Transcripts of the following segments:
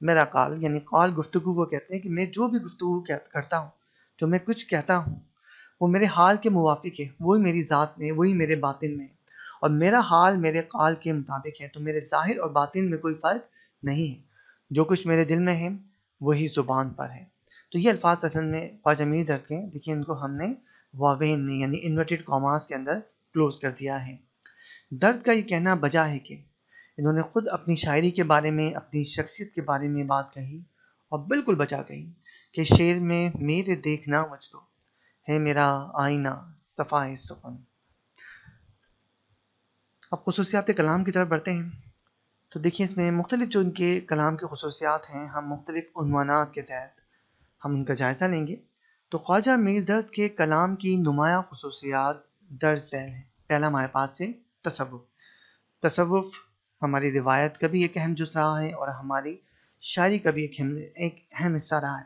میرا قال یعنی قال گفتگو کو کہتے ہیں کہ میں جو بھی گفتگو کرتا ہوں، جو میں کچھ کہتا ہوں، وہ میرے حال کے موافق ہے، وہی میری ذات میں، وہی میرے باطن میں ہے، اور میرا حال میرے قال کے مطابق ہے، تو میرے ظاہر اور باطن میں کوئی فرق نہیں ہے، جو کچھ میرے دل میں ہے وہی زبان پر ہے۔ تو یہ الفاظ اصل میں خواجہ میر درد کے، دیکھیے ان کو ہم نے واوین میں یعنی انورٹڈ کاماز کے اندر کلوز کر دیا ہے۔ درد کا یہ کہنا بجا ہے کہ انہوں نے خود اپنی شاعری کے بارے میں، اپنی شخصیت کے بارے میں بات کہی، اور بالکل بجا کہی کہ شعر میں میرے دیکھنا مجھ کو ہے میرا آئینہ صفائے سخن۔ اب خصوصیات کلام کی طرف بڑھتے ہیں، تو دیکھیں اس میں مختلف جو ان کے کلام کی خصوصیات ہیں، ہم مختلف عنوانات کے تحت ہم ان کا جائزہ لیں گے۔ تو خواجہ میر درد کے کلام کی نمایاں خصوصیات درج ذیل ہیں۔ پہلا ہمارے پاس ہے تصوف۔ تصوف ہماری روایت کا بھی ایک اہم جز رہا ہے اور ہماری شاعری کا بھی ایک اہم حصہ رہا ہے،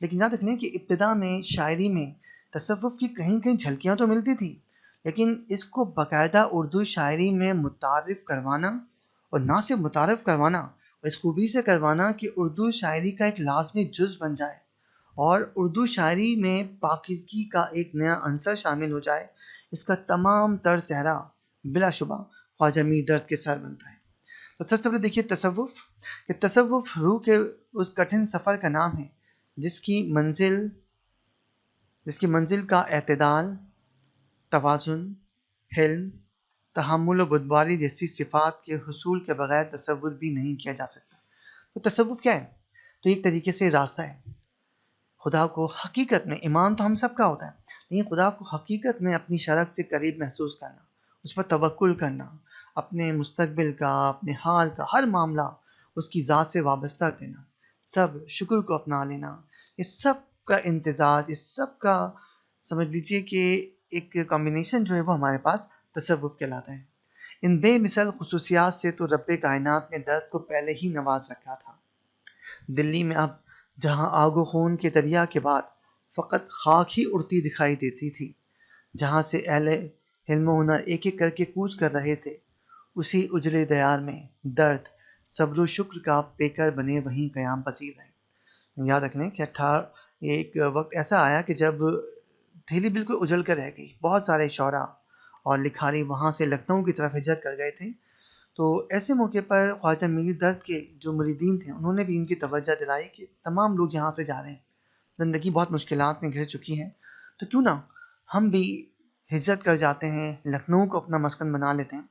لیکن یاد رکھیں کہ ابتدا میں شاعری میں تصوف کی کہیں کہیں جھلکیاں تو ملتی تھیں، لیکن اس کو باقاعدہ اردو شاعری میں متعارف کروانا، اور نہ صرف متعارف کروانا، اور اس خوبی سے کروانا کہ اردو شاعری کا ایک لازمی جز بن جائے اور اردو شاعری میں پاکیزگی کا ایک نیا عنصر شامل ہو جائے، اس کا تمام تر صحرا بلا شبہ خواجہ میر درد کے سر بنتا ہے۔ تو سب سے پہلے دیکھیے تصوف، کہ تصوف روح کے اس کٹھن سفر کا نام ہے جس کی منزل کا اعتدال، توازن، حلم، تحمل و بردباری جیسی صفات کے حصول کے بغیر تصور بھی نہیں کیا جا سکتا۔ تو تصوف کیا ہے؟ تو ایک طریقے سے راستہ ہے خدا کو حقیقت میں، ایمان تو ہم سب کا ہوتا ہے، لیکن خدا کو حقیقت میں اپنی شرک سے قریب محسوس کرنا، اس پر توکل کرنا، اپنے مستقبل کا، اپنے حال کا ہر معاملہ اس کی ذات سے وابستہ کرنا، سب شکر کو اپنا لینا، یہ سب کا امتزاج، اس سب کا سمجھ لیجئے کہ ایک کمبینیشن جو ہے وہ ہمارے پاس تصوف کہلاتا ہے۔ ان بے مثل خصوصیات سے تو رب کائنات نے درد کو پہلے ہی نواز رکھا تھا۔ دلی میں اب جہاں آگ و خون کے دریا کے بعد فقط خاک ہی اڑتی دکھائی دیتی تھی، جہاں سے اہل علم و ہنر ایک ایک کر کے کوچ کر رہے تھے، اسی اجلے دیار میں درد صبر و شکر کا پیکر بنے وہیں قیام پذیر رہے۔ یاد رکھیں کہ ایک وقت ایسا آیا کہ جب دہلی بالکل اجل کر رہ گئی، بہت سارے شعراء اور لکھاری وہاں سے لکھنؤ کی طرف ہجرت کر گئے تھے، تو ایسے موقع پر خواجہ میر درد کے جو مریدین تھے انہوں نے بھی ان کی توجہ دلائی کہ تمام لوگ یہاں سے جا رہے ہیں، زندگی بہت مشکلات میں گھر چکی ہے، تو کیوں نہ ہم بھی ہجرت کر جاتے ہیں، لکھنؤ کو اپنا مسکن بنا لیتے ہیں۔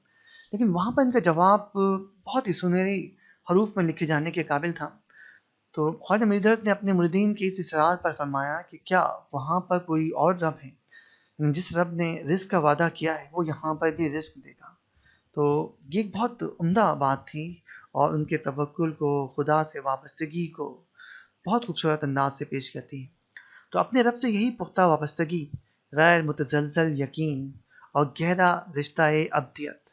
لیکن وہاں پر ان کا جواب بہت ہی سنہری حروف میں لکھے جانے کے قابل تھا۔ تو خواجہ میر درد نے اپنے مریدین کے اس اصرار پر فرمایا کہ کیا وہاں پر کوئی اور رب ہے؟ جس رب نے رزق کا وعدہ کیا ہے وہ یہاں پر بھی رزق دے گا۔ تو یہ ایک بہت عمدہ بات تھی، اور ان کے توکل کو، خدا سے وابستگی کو بہت خوبصورت انداز سے پیش کرتی ہے۔ تو اپنے رب سے یہی پختہ وابستگی، غیر متزلزل یقین اور گہرا رشتہ ابدیت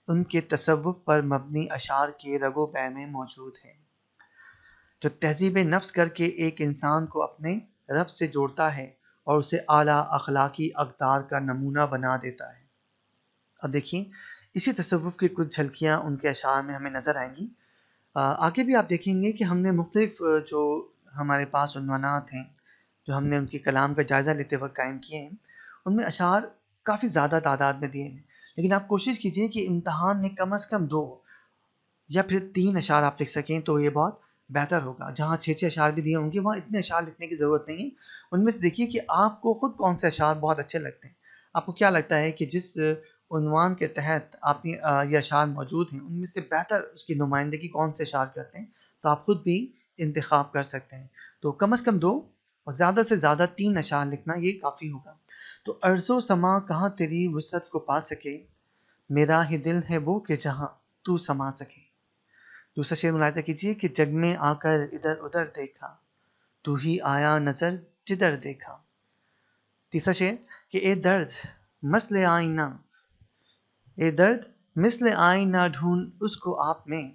ان کے تصوف پر مبنی اشعار کے رگ و پے میں موجود ہے، جو تہذیب نفس کر کے ایک انسان کو اپنے رب سے جوڑتا ہے اور اسے اعلیٰ اخلاقی اقدار کا نمونہ بنا دیتا ہے۔ اب دیکھیں اسی تصوف کی کچھ جھلکیاں ان کے اشعار میں ہمیں نظر آئیں گی۔ آگے بھی آپ دیکھیں گے کہ ہم نے مختلف جو ہمارے پاس عنوانات ہیں، جو ہم نے ان کے کلام کا جائزہ لیتے وقت قائم کیے ہیں، ان میں اشعار کافی زیادہ تعداد میں دیے ہیں، لیکن آپ کوشش کیجئے کہ امتحان میں کم از کم 2 یا پھر 3 اشعار آپ لکھ سکیں تو یہ بہت بہتر ہوگا۔ جہاں 6 اشعار بھی دیے ہوں گے وہاں اتنے اشعار لکھنے کی ضرورت نہیں ہے۔ ان میں سے دیکھیے کہ آپ کو خود کون سے اشعار بہت اچھے لگتے ہیں، آپ کو کیا لگتا ہے کہ جس عنوان کے تحت آپ یہ اشعار موجود ہیں ان میں سے بہتر اس کی نمائندگی کون سے اشعار کرتے ہیں، تو آپ خود بھی انتخاب کر سکتے ہیں۔ تو کم از کم 2 اور زیادہ سے زیادہ 3 اشعار لکھنا یہ کافی ہوگا۔ تو ارض و سما کہاں تیری وسعت کو پا سکے، میرا ہی دل ہے وہ کہ جہاں تو سما سکے۔ دوسرا شعر ملاحظہ کیجئے کہ جگ میں آ کر ادھر ادھر دیکھا، تو ہی آیا نظر جدھر دیکھا۔ تیسرا شعر کہ اے درد مثل آئینہ ڈھونڈ اس کو آپ میں،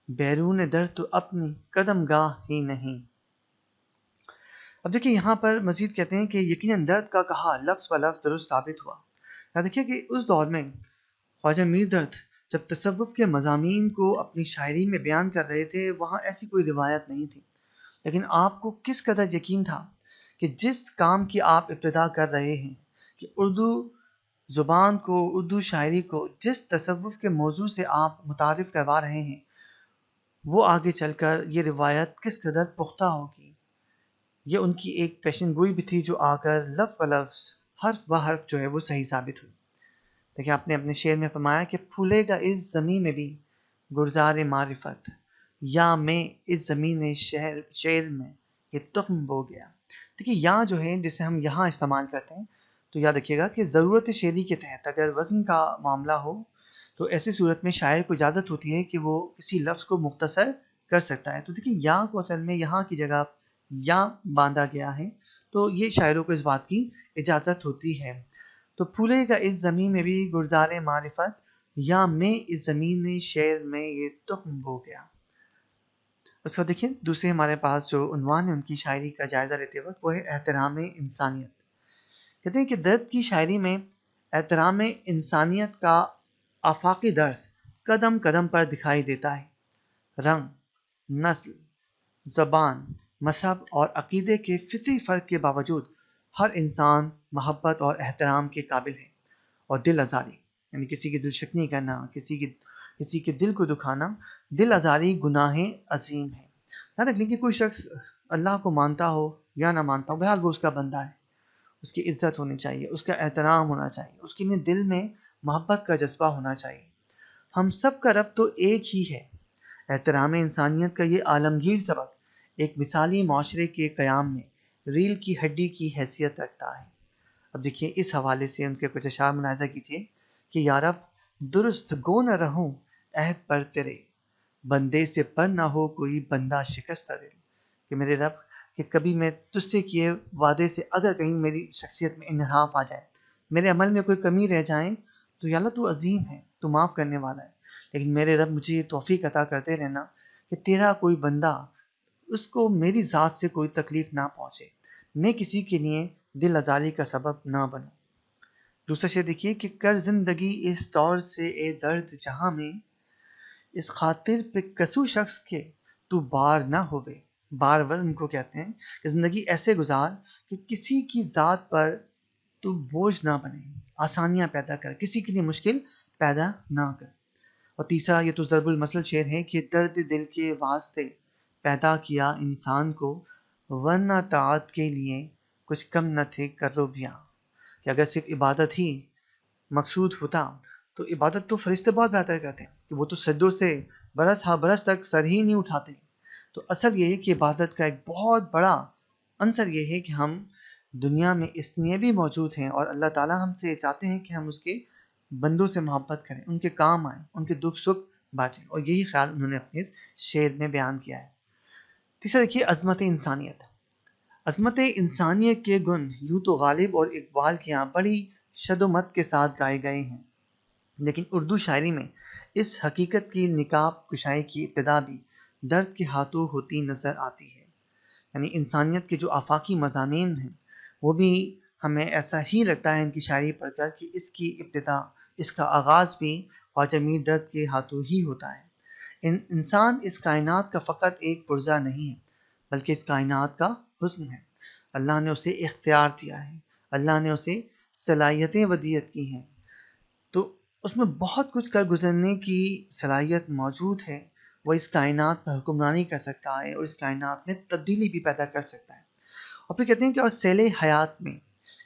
بیرون درد تو اپنی قدم گاہ ہی نہیں۔ اب دیکھیں یہاں پر مزید کہتے ہیں کہ یقیناً درد کا کہا لفظ و لفظ درست ثابت ہوا۔ دیکھیے کہ اس دور میں خواجہ میر درد جب تصوف کے مضامین کو اپنی شاعری میں بیان کر رہے تھے وہاں ایسی کوئی روایت نہیں تھی، لیکن آپ کو کس قدر یقین تھا کہ جس کام کی آپ ابتدا کر رہے ہیں، کہ اردو زبان کو، اردو شاعری کو جس تصوف کے موضوع سے آپ متعارف کروا رہے ہیں، وہ آگے چل کر یہ روایت کس قدر پختہ ہوگی۔ یہ ان کی ایک پیشن گوئی بھی تھی جو آ کر لفظ و لفظ، حرف و حرف جو ہے وہ صحیح ثابت ہوئی۔ دیکھیں آپ نے اپنے شعر میں فرمایا کہ پھولے گا اس زمین میں بھی گلزار معرفت، یا میں اس زمین شعر میں یہ تخم بو گیا۔ دیکھیے یا جو ہے جسے ہم یہاں استعمال کرتے ہیں، تو یاد رکھیے گا کہ ضرورت شعری کے تحت اگر وزن کا معاملہ ہو تو ایسی صورت میں شاعر کو اجازت ہوتی ہے کہ وہ کسی لفظ کو مختصر کر سکتا ہے۔ تو دیکھیے یا کو اصل میں یہاں کی جگہ یا باندھا گیا ہے، تو یہ شاعروں کو اس بات کی اجازت ہوتی ہے۔ تو پھولے گا اس زمین میں بھی گلزار معرفت، یا میں اس زمین میں شعر میں یہ تخم بو گیا۔ اس کو دیکھیں دوسرے ہمارے پاس جو عنوان ہے ان کی شاعری کا جائزہ لیتے وقت، وہ ہے احترام انسانیت۔ کہتے ہیں کہ درد کی شاعری میں احترام انسانیت کا آفاقی درس قدم قدم پر دکھائی دیتا ہے۔ رنگ، نسل، زبان، مذہب اور عقیدے کے فطری فرق کے باوجود ہر انسان محبت اور احترام کے قابل ہے، اور دل آزاری یعنی کسی کی دل شکنی کرنا، کسی کے دل کو دکھانا، دل آزاری گناہ عظیم ہے۔ یاد رکھ لیں کہ کوئی شخص اللہ کو مانتا ہو یا نہ مانتا ہو، بہرحال وہ اس کا بندہ ہے، اس کی عزت ہونی چاہیے، اس کا احترام ہونا چاہیے، اس کے لیے دل میں محبت کا جذبہ ہونا چاہیے۔ ہم سب کا رب تو ایک ہی ہے۔ احترام انسانیت کا یہ عالمگیر سبق ایک مثالی معاشرے کے قیام میں ریل کی ہڈی کی حیثیت رکھتا ہے۔ اب دیکھیے اس حوالے سے ان کے کچھ اشعار ملاحظہ کیجیے کہ یا رب درست گو نہ رہوں عہد پر تیرے، بندے سے پر نہ ہو کوئی بندہ شکست دل۔ کہ میرے رب کہ کبھی میں تجھ سے کیے وعدے سے اگر کہیں میری شخصیت میں انحراف آ جائے، میرے عمل میں کوئی کمی رہ جائیں، تو یا اللہ تو عظیم ہے، تو معاف کرنے والا ہے، لیکن میرے رب مجھے یہ توفیق عطا کرتے رہنا کہ تیرا کوئی بندہ اس کو میری ذات سے کوئی تکلیف نہ پہنچے، میں کسی کے لیے دل آزاری کا سبب نہ بنوں۔ دوسرا شعر دیکھیے کہ کر زندگی اس طور سے اے درد جہاں میں، اس خاطر پہ کسو شخص کے تو بار نہ ہوئے۔ بار وزن کو کہتے ہیں کہ زندگی ایسے گزار کہ کسی کی ذات پر تو بوجھ نہ بنے، آسانیاں پیدا کر، کسی کے لیے مشکل پیدا نہ کر۔ اور تیسرا یہ تو ضرب المثل شعر ہے کہ درد دل کے واسطے پیدا کیا انسان کو، ورنہ طاعت کے لیے کچھ کم نہ تھے کرو بیاں۔ کہ اگر صرف عبادت ہی مقصود ہوتا تو عبادت تو فرشتے بہت بہتر کرتے ہیں کہ وہ تو سجدوں سے برس ہا برس تک سر ہی نہیں اٹھاتے۔ تو اصل یہ ہے کہ عبادت کا ایک بہت بڑا عنصر یہ ہے کہ ہم دنیا میں اس لیے بھی موجود ہیں، اور اللہ تعالیٰ ہم سے چاہتے ہیں کہ ہم اس کے بندوں سے محبت کریں، ان کے کام آئیں، ان کے دکھ سکھ بانٹیں، اور یہی خیال انہوں نے اپنے اس شعر میں بیان کیا ہے۔ تیسرا دیکھیے عظمت انسانیت۔ عظمت انسانیت کے گن یوں تو غالب اور اقبال کے یہاں بڑی شد و مت کے ساتھ گائے گئے ہیں، لیکن اردو شاعری میں اس حقیقت کی نقاب کشائی کی ابتدا بھی درد کے ہاتھوں ہوتی نظر آتی ہے۔ یعنی انسانیت کے جو آفاقی مضامین ہیں وہ بھی ہمیں ایسا ہی لگتا ہے ان کی شاعری پڑھ کر کہ اس کی ابتدا، اس کا آغاز بھی خواجہ میر درد کے ہاتھوں ہی ہوتا ہے۔ انسان اس کائنات کا فقط ایک پرزہ نہیں ہے، بلکہ اس کائنات کا حسن ہے۔ اللہ نے اسے اختیار دیا ہے، اللہ نے اسے صلاحیتیں ودیعت کی ہیں، تو اس میں بہت کچھ کر گزرنے کی صلاحیت موجود ہے۔ وہ اس کائنات پر حکمرانی کر سکتا ہے اور اس کائنات میں تبدیلی بھی پیدا کر سکتا ہے۔ اور پھر کہتے ہیں کہ اور سیل حیات میں،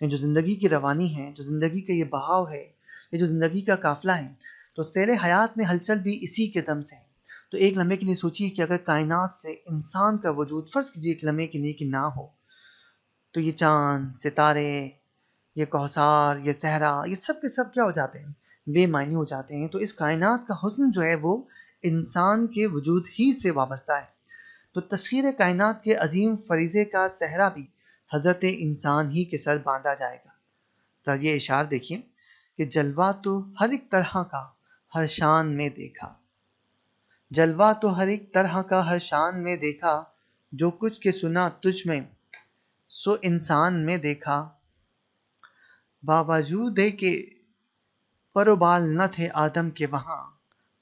جو زندگی کی روانی ہے، جو زندگی کا یہ بہاؤ ہے، یہ جو زندگی کا قافلہ ہے، تو سیل حیات میں ہلچل بھی اسی کے دم سے ہے۔ تو ایک لمحے کے لیے سوچیے کہ اگر کائنات سے انسان کا وجود فرض کیجیے ایک لمحے کے لیے کہ نہ ہو، تو یہ چاند، ستارے، یہ کوثر، یہ صحرا، یہ سب کے سب کیا ہو جاتے ہیں؟ بے معنی ہو جاتے ہیں۔ تو اس کائنات کا حسن جو ہے وہ انسان کے وجود ہی سے وابستہ ہے۔ تو تصویر کائنات کے عظیم فریضے کا صحرا بھی حضرت انسان ہی کے سر باندھا جائے گا۔ ذرا یہ اشعار دیکھیے کہ جلوہ تو ہر ایک طرح کا ہر شان میں دیکھا، جلوہ تو ہر ایک طرح کا ہر شان میں دیکھا، جو کچھ کے سنا تجھ میں سو انسان میں دیکھا، باوجود ہے کہ پر و بال نہ تھے آدم کے وہاں،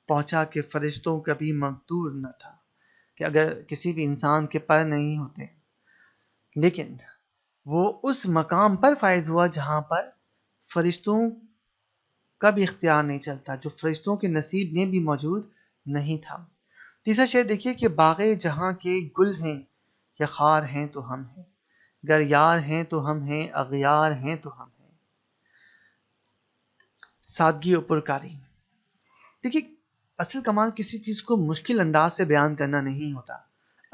پہنچا کہ فرشتوں کا بھی مقدور نہ تھا، کہ اگر کسی بھی انسان کے پر نہیں ہوتے، لیکن وہ اس مقام پر فائز ہوا جہاں پر فرشتوں کا بھی اختیار نہیں چلتا، جو فرشتوں کے نصیب میں بھی موجود نہیں تھا۔ تیسرا شعر دیکھیے کہ باغ جہاں کے گل ہیں یا خار ہیں تو ہم ہیں، گر یار ہیں تو ہم ہیں، اغیار ہیں تو ہم ہیں۔ سادگی و پرکاری، دیکھیے اصل کمال کسی چیز کو مشکل انداز سے بیان کرنا نہیں ہوتا،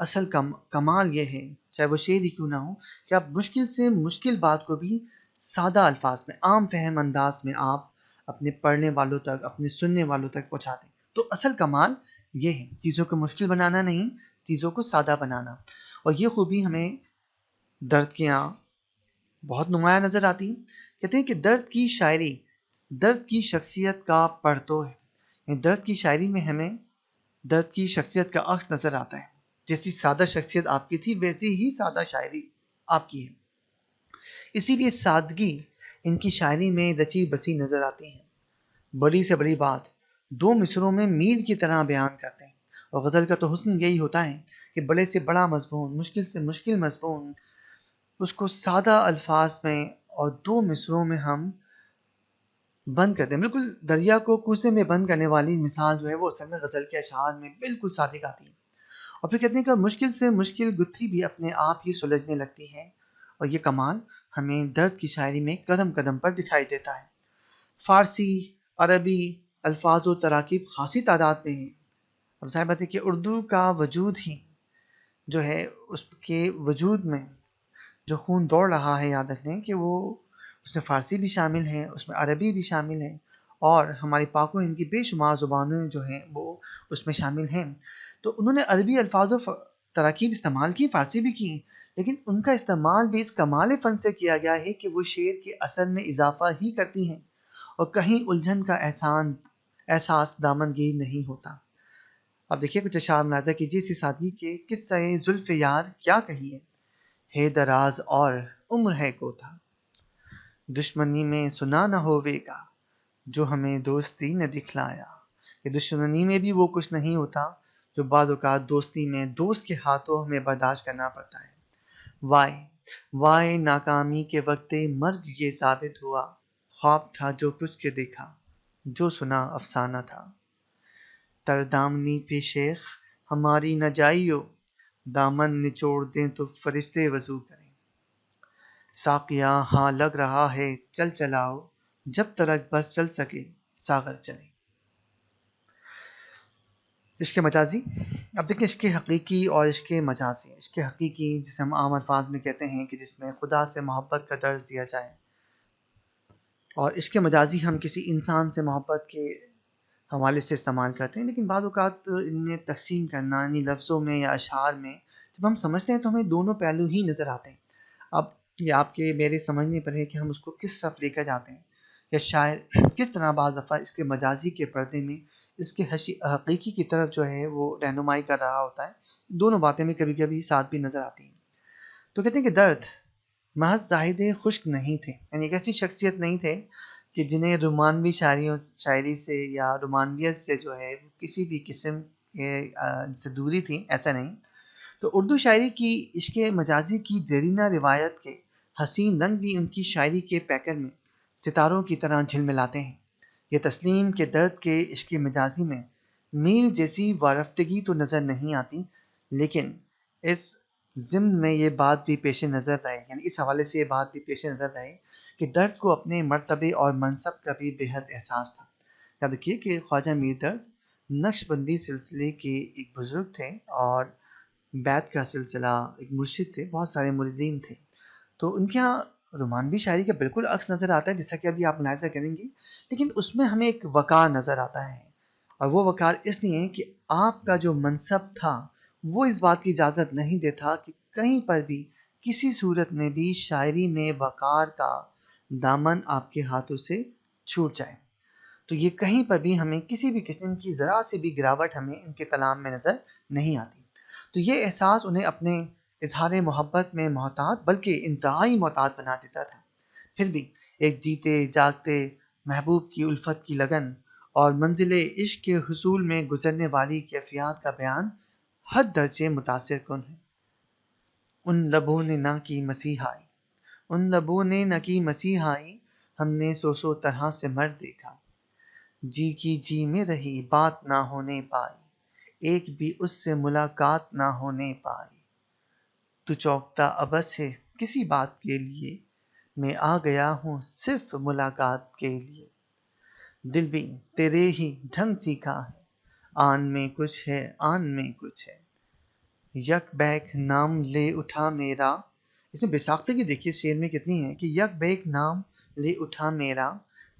اصل کمال یہ ہے، چاہے وہ شعر ہی کیوں نہ ہو، کہ آپ مشکل سے مشکل بات کو بھی سادہ الفاظ میں، عام فہم انداز میں آپ اپنے پڑھنے والوں تک، اپنے سننے والوں تک پہنچا دیں۔ تو اصل کمال یہ ہے، چیزوں کو مشکل بنانا نہیں، چیزوں کو سادہ بنانا۔ اور یہ خوبی ہمیں درد کے یہاں بہت نمایاں نظر آتی ہے۔ کہتے ہیں کہ درد کی شاعری درد کی شخصیت کا پرتو ہے، یعنی درد کی شاعری میں ہمیں درد کی شخصیت کا عکس نظر آتا ہے۔ جیسی سادہ شخصیت آپ کی تھی، ویسی ہی سادہ شاعری آپ کی ہے۔ اسی لیے سادگی ان کی شاعری میں رچی بسی نظر آتی ہے۔ بڑی سے بڑی بات دو مصروں میں میر کی طرح بیان کرتے ہیں، اور غزل کا تو حسن یہی ہوتا ہے کہ بڑے سے بڑا مضمون، مشکل سے مشکل مضمون، اس کو سادہ الفاظ میں اور دو مصروں میں ہم بند کرتے ہیں۔ بالکل دریا کو کوزے میں بند کرنے والی مثال جو ہے وہ اصل میں غزل کے اشعار میں بالکل صادق آتی ہے۔ اور پھر کہتے ہیں کہ مشکل سے مشکل گتھی بھی اپنے آپ ہی سلجھنے لگتی ہے، اور یہ کمال ہمیں درد کی شاعری میں قدم قدم پر دکھائی دیتا ہے۔ فارسی، عربی الفاظ و تراکیب خاصی تعداد میں ہیں۔ اب ظاہر بات ہے کہ اردو کا وجود ہی جو ہے، اس کے وجود میں جو خون دوڑ رہا ہے، یاد رکھ لیں کہ وہ اس میں فارسی بھی شامل ہے، اس میں عربی بھی شامل ہے، اور ہماری پاک و ہند کی بے شمار زبانیں جو ہیں وہ اس میں شامل ہیں۔ تو انہوں نے عربی الفاظ و تراکیب استعمال کی، فارسی بھی کی، لیکن ان کا استعمال بھی اس کمال فن سے کیا گیا ہے کہ وہ شعر کے اثر میں اضافہ ہی کرتی ہیں، اور کہیں الجھن کا احساس دامنگیر نہیں ہوتا۔ اب دیکھیے کچھ اشعار ملاحظہ کیجیے اسی سادگی کے۔ قصہ زلف یار کیا کہیے، ہے دراز اور عمر ہے کوتا، دشمنی میں سنا نہ ہوے گا جو ہمیں دوستی نے دکھلایا، کہ دشمنی میں بھی وہ کچھ نہیں ہوتا جو بعض اوقات دوستی میں دوست کے ہاتھوں ہمیں برداشت کرنا پڑتا ہے۔ وائے وائے ناکامی کے وقت مرگ یہ ثابت ہوا، خواب تھا جو کچھ کے دیکھا، جو سنا افسانہ تھا۔ تر دامنی پہ شیخ ہماری نہ جائیو، دامن نچوڑ دیں تو فرشتے وضو کریں۔ ساقیہ ہاں لگ رہا ہے چل چلاؤ، جب تلک بس چل سکے ساغر چلے۔ عشق مجازی، اب دیکھیں عشق حقیقی اور عشق مجازی۔ عشق حقیقی جسے ہم عام الفاظ میں کہتے ہیں کہ جس میں خدا سے محبت کا درس دیا جائے، اور عشق مجازی ہم کسی انسان سے محبت کے حوالے سے استعمال کرتے ہیں، لیکن بعض اوقات ان میں تقسیم کرنا، یعنی لفظوں میں یا اشعار میں جب ہم سمجھتے ہیں تو ہمیں دونوں پہلو ہی نظر آتے ہیں۔ اب یہ آپ کے میرے سمجھنے پر ہے کہ ہم اس کو کس طرف لے کر جاتے ہیں، یا شاعر کس طرح بعض دفعہ اس کے مجازی کے پردے میں اس کے حقیقی کی طرف جو ہے وہ رہنمائی کر رہا ہوتا ہے۔ دونوں باتیں میں کبھی کبھی ساتھ بھی نظر آتی ہیں۔ تو کہتے ہیں کہ درد محض زاہد خشک نہیں تھے، یعنی ایک ایسی شخصیت نہیں تھے کہ جنہیں رومانوی شاعری سے یا رومانویت سے جو ہے کسی بھی قسم کے سے دوری تھی، ایسا نہیں۔ تو اردو شاعری کی عشق مجازی کی دیرینہ روایت کے حسین رنگ بھی ان کی شاعری کے پیکر میں ستاروں کی طرح جھلملاتے ہیں۔ یہ تسلیم کے درد کے عشق مجازی میں میر جیسی وارفتگی تو نظر نہیں آتی، لیکن اس ضمن میں یہ بات بھی پیش نظر رہے، یعنی اس حوالے سے یہ بات بھی پیش نظر رہے کہ درد کو اپنے مرتبے اور منصب کا بھی بے حد احساس تھا۔ یاد رکھیے کہ خواجہ میر درد نقش بندی سلسلے کے ایک بزرگ تھے، اور بیت کا سلسلہ ایک مرشد تھے، بہت سارے مریدین تھے۔ تو ان کے ہاں رومانوی شاعری کا بالکل عکس نظر آتا ہے، جیسا کہ ابھی آپ ملاحظہ کریں گے، لیکن اس میں ہمیں ایک وقار نظر آتا ہے، اور وہ وقار اس لیے کہ آپ کا جو منصب تھا وہ اس بات کی اجازت نہیں دیتا کہ کہیں پر بھی کسی صورت میں بھی شاعری میں وقار کا دامن آپ کے ہاتھوں سے چھوٹ جائے۔ تو یہ کہیں پر بھی ہمیں کسی بھی قسم کی ذرا سے بھی گراوٹ ہمیں ان کے کلام میں نظر نہیں آتی۔ تو یہ احساس انہیں اپنے اظہار محبت میں محتاط بلکہ انتہائی محتاط بنا دیتا تھا۔ پھر بھی ایک جیتے جاگتے محبوب کی الفت کی لگن اور منزل عشق کے حصول میں گزرنے والی کیفیات کا بیان حد درجے متاثر کن ہے۔ ان لبوں نے نہ کی مسیحائی، ان لبوں نے نہ کی مسیحائی، ہم نے سو طرح سے مر دیکھا، جی کی جی میں رہی بات نہ ہونے پائی، ایک بھی اس سے ملاقات نہ ہونے پائی، تو چوکتا ابس ہے کسی بات کے لیے، میں آ گیا ہوں صرف ملاقات کے لیے، دل بھی تیرے ہی ڈھنگ سیکھا ہے، آن میں کچھ ہے آن میں کچھ ہے، یک بیک نام لے اٹھا میرا، اس میں بےساختگی دیکھیے شعر میں کتنی ہے کہ یک بیک نام لے اٹھا میرا،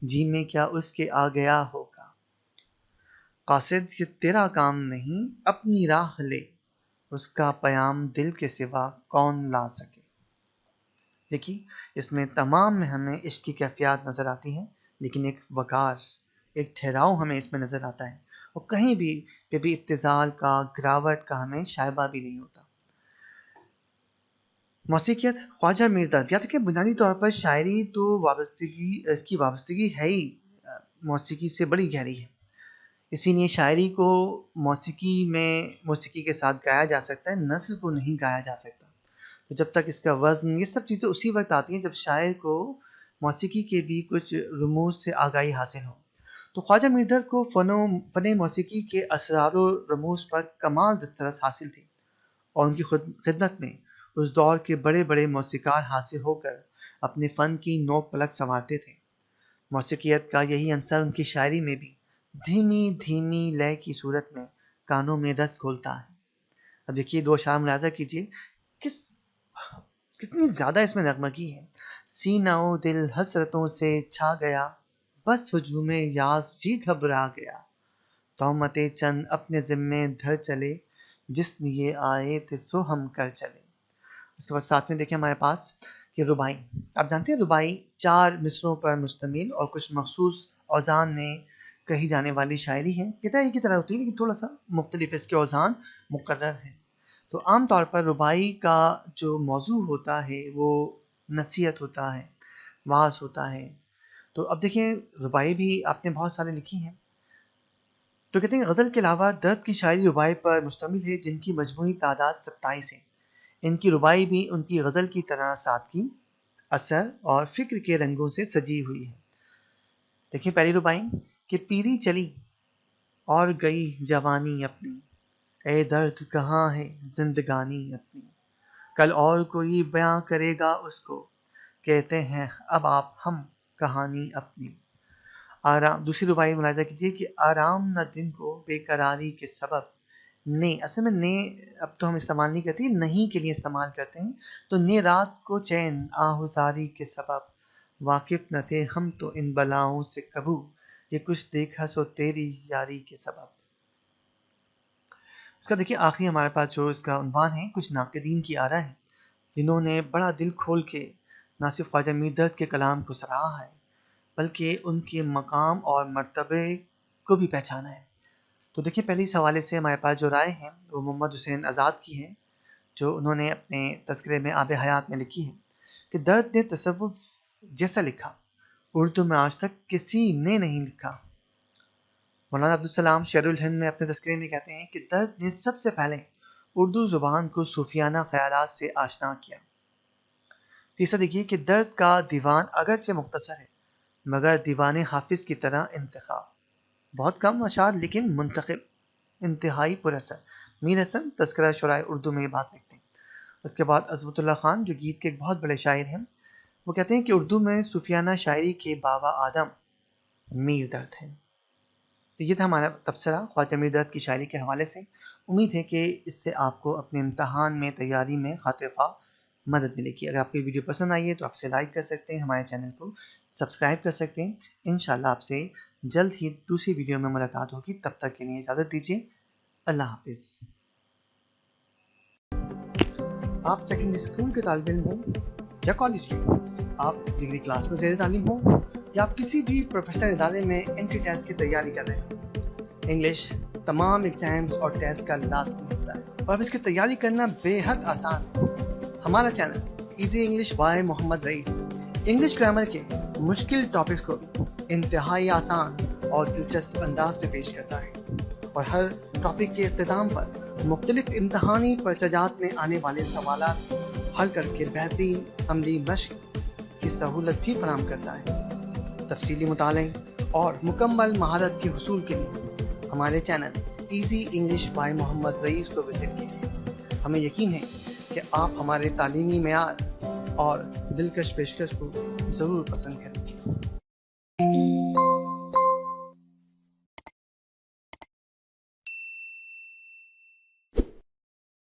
جی میں کیا اس کے آ گیا ہوگا، قاصد یہ تیرا کام نہیں اپنی راہ لے، اس کا پیام دل کے سوا کون لا سکے۔ دیکھیے اس میں تمام میں ہمیں عشق کی کیفیات نظر آتی ہیں، لیکن ایک وقار، ایک ٹھہراؤ ہمیں اس میں نظر آتا ہے، اور کہیں بھی پہ بھی ابتذال کا، گراوٹ کا ہمیں شائبہ بھی نہیں ہوتا۔ موسیقیت خواجہ میرداد، یاد کہ بنیادی طور پر شاعری تو وابستگی، اس کی وابستگی ہے ہی موسیقی سے بڑی گہری ہے، اسی لیے شاعری کو موسیقی کے ساتھ گایا جا سکتا ہے، نثر کو نہیں گایا جا سکتا۔ تو جب تک اس کا وزن، یہ سب چیزیں اسی وقت آتی ہیں جب شاعر کو موسیقی کے بھی کچھ رموز سے آگاہی حاصل ہو۔ تو خواجہ میرداد کو فن موسیقی کے اسرار و رموز پر کمال دسترس حاصل تھی، اور ان کی خدمت میں اس دور کے بڑے بڑے موسیقار حاضر ہو کر اپنے فن کی نوک پلک سنوارتے تھے۔ موسیقیت کا یہی عنصر ان کی شاعری میں بھی دھیمی دھیمی لے کی صورت میں کانوں میں رس گھولتا ہے۔ اب دیکھیے دو اشعار ملاحظہ کیجیے، کتنی زیادہ اس میں نغمگی ہے۔ سینہ و دل حسرتوں سے چھا گیا، بس ہجوم یاس جی گھبرا گیا، تہمت چند اپنے ذمے دھر چلے، جس لیے آئے تھے سو ہم کر چلے۔ اس کے بعد ساتھ میں دیکھیں ہمارے پاس کہ ربائی، آپ جانتے ہیں ربائی 4 مصروں پر مشتمل اور کچھ مخصوص اوزان میں کہی جانے والی شاعری ہے، کتابی کی طرح ہوتی ہے لیکن تھوڑا سا مختلف، اس کے اوزان مقرر ہیں۔ تو عام طور پر ربائی کا جو موضوع ہوتا ہے وہ نصیحت ہوتا ہے، وعظ ہوتا ہے۔ تو اب دیکھیں ربائی بھی آپ نے بہت سارے لکھی ہیں، تو کہتے ہیں غزل کے علاوہ درد کی شاعری ربائی پر مشتمل ہے جن کی مجموعی تعداد 27 ہے۔ ان کی ربائی بھی ان کی غزل کی طرح سادگی، اثر اور فکر کے رنگوں سے سجی ہوئی ہے۔ دیکھیں پہلی ربائی کہ پیری چلی اور گئی جوانی اپنی، اے درد کہاں ہے زندگانی اپنی، کل اور کوئی بیاں کرے گا اس کو، کہتے ہیں اب آپ ہم کہانی اپنی۔ آرام، دوسری ربائی ملاحظہ کیجیے کہ آرام نہ دن کو بے قراری کے سبب، نے اصل میں نے اب تو ہم استعمال نہیں کرتے، نہیں کے لیے استعمال کرتے ہیں، تو نے رات کو چین آہوزاری کے سبب، واقف نہ تھے ہم تو ان بلاؤں سے کبھی، یہ کچھ دیکھا سو تیری یاری کے سبب۔ اس کا دیکھیے آخری ہمارے پاس جو اس کا عنوان ہے، کچھ ناقدین کی آرا ہے جنہوں نے بڑا دل کھول کے نہ صرف خواجہ میرداد کے کلام کو سراہا ہے بلکہ ان کے مقام اور مرتبے کو بھی پہچانا ہے۔ تو دیکھیں پہلے اس حوالے سے ہمارے پاس جو رائے ہیں وہ محمد حسین آزاد کی ہے، جو انہوں نے اپنے تذکرے میں آب حیات میں لکھی ہے کہ درد نے تصوف جیسا لکھا اردو میں آج تک کسی نے نہیں لکھا۔ مولانا عبدالسلام شعر الہند میں اپنے تذکرے میں کہتے ہیں کہ درد نے سب سے پہلے اردو زبان کو صوفیانہ خیالات سے آشنا کیا۔ تیسرا دیکھیے کہ درد کا دیوان اگرچہ مختصر ہے مگر دیوان حافظ کی طرح انتخاب، بہت کم اشعار لیکن منتخب، انتہائی پر اثر۔ میر حسن تذکرہ شعراء اردو میں یہ بات لکھتے ہیں۔ اس کے بعد عظمت اللہ خان جو گیت کے ایک بہت بڑے شاعر ہیں، وہ کہتے ہیں کہ اردو میں صوفیانہ شاعری کے بابا آدم میر درد ہیں۔ تو یہ تھا ہمارا تبصرہ خواجہ میرداد کی شاعری کے حوالے سے۔ امید ہے کہ اس سے آپ کو اپنے امتحان میں تیاری میں خاطر خواہ مدد ملے گی۔ اگر آپ کو یہ ویڈیو پسند آئی ہے تو آپ اسے لائک کر سکتے ہیں، ہمارے چینل کو سبسکرائب کر سکتے ہیں۔ انشاءاللہ آپ سے جلد ہی دوسری ویڈیو میں ملاقات ہوگی، تب تک کے لیے اجازت دیجیے، اللہ حافظ۔ آپ سیکنڈری اسکول کے طالب علم ہوں یا کالج کے، آپ ڈگری کلاس میں زیر تعلیم ہوں یا آپ کسی بھی پروفیشنل ادارے میں انٹری ٹیسٹ کی تیاری کر رہے ہیں، انگلش تمام ایگزامز اور ٹیسٹ کا لازمی حصہ ہے اور اب اس کی تیاری کرنا بے حد آسان ہے۔ ہمارا channel easy English by Muhammad Rais English grammar کے مشکل ٹاپکس کو انتہائی آسان اور دلچسپ انداز میں پیش کرتا ہے، اور ہر ٹاپک کے اختتام پر مختلف امتحانی پرچہ میں آنے والے سوالات حل کر کے بہترین عملی مشق کی سہولت بھی فراہم کرتا ہے۔ تفصیلی مطالعے اور مکمل مہارت کے حصول کے لیے ہمارے channel easy English by Muhammad رئیس کو وزٹ کیجیے۔ ہمیں یقین ہے کہ آپ ہمارے تعلیمی معیار اور دلکش پیشکش کو ضرور پسند کریں گے۔